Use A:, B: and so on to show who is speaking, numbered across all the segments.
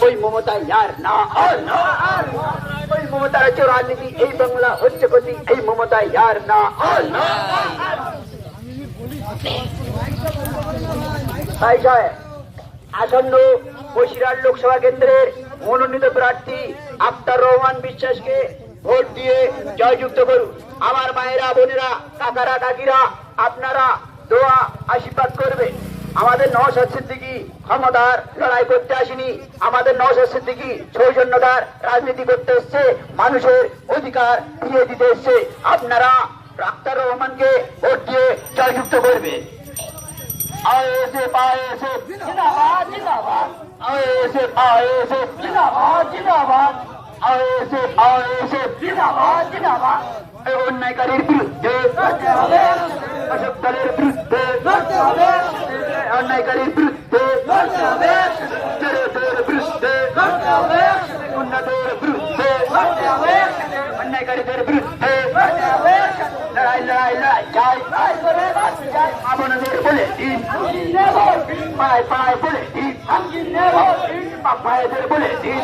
A: ওই মমতা ইয়ার না আর না ওই মমতার হচ্ছে রাজনীতি, এই বাংলা হচ্ছে গতি, এই মমতা ইয়ার না আর না। তাই সাহেব আসন্ন বসিরহাট লোকসভা কেন্দ্রের মনোনীত প্রার্থী আখতার রহমান বিশ্বাসকে ভোট দিয়ে জয়যুক্ত করুন। আমার মায়েরা, বোনেরা, কাকারা, কাকিরা, আপনারা দোয়া আশীর্বাদ করবে। আমাদের নওশাদ সিদ্দিকী ক্ষমতার লড়াই করতে আসেনি, আমাদের নওশাদ সিদ্দিকী সৌজন্যতার রাজনীতি করতে এসছে, মানুষের অধিকার দিয়ে দিতে এসছে। আপনারা আখতার রহমানকে ভোট দিয়ে জয়যুক্ত করবে। অন্যায়কারীর বিরুদ্ধে, শাসক দলের বিরুদ্ধে, অন্যায়কারীর বিরুদ্ধে, চোরের বিরুদ্ধে, উন্নতের বিরুদ্ধে, অন্যায়কারীদের বিরুদ্ধে লড়াই লড়াই লড়াই চাই। আপনাদের বলে দিন, পায় পায় বলে দিন, পায়েদের বলে দিন,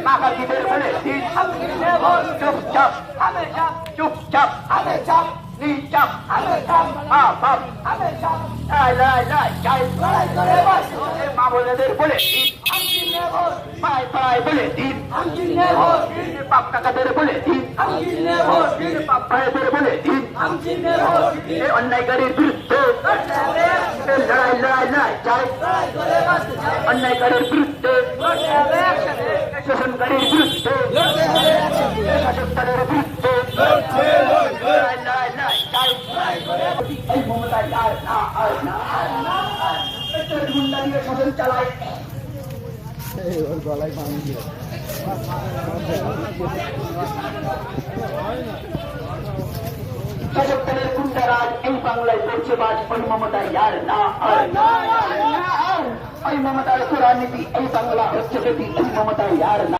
A: মাকাকিদের বলে দিন, চুপচাপ চুপচাপ নিচাপ মা বোনেদের বলে দিন, পায় পায় বলে দিন, বাপ কাকাদের বলে দিন, বাপ ভাইদের বলে দিন, অন্যায়কারীর বিরুদ্ধে লড়াই লড়াই লড়াই চাই। অন্যায়কারীর বিরুদ্ধে, শোষণকারীর বিরুদ্ধে, শাসক দলের বিরুদ্ধে লড়াই লড়াই লড়াই চাই। এই মমতা আর না আর না আর না গুন্ডা দিয়ে শাসন চালায়। গলায় পানি দিয়ে শাসক দলের গুন্ডারাজ এই বাংলায় করছে বাস। ওই মমতা ইয়ার না আর না ওই মমতার রাজনীতি, এই বাংলা হচ্ছে গতি, এই মমতা ইয়ার না।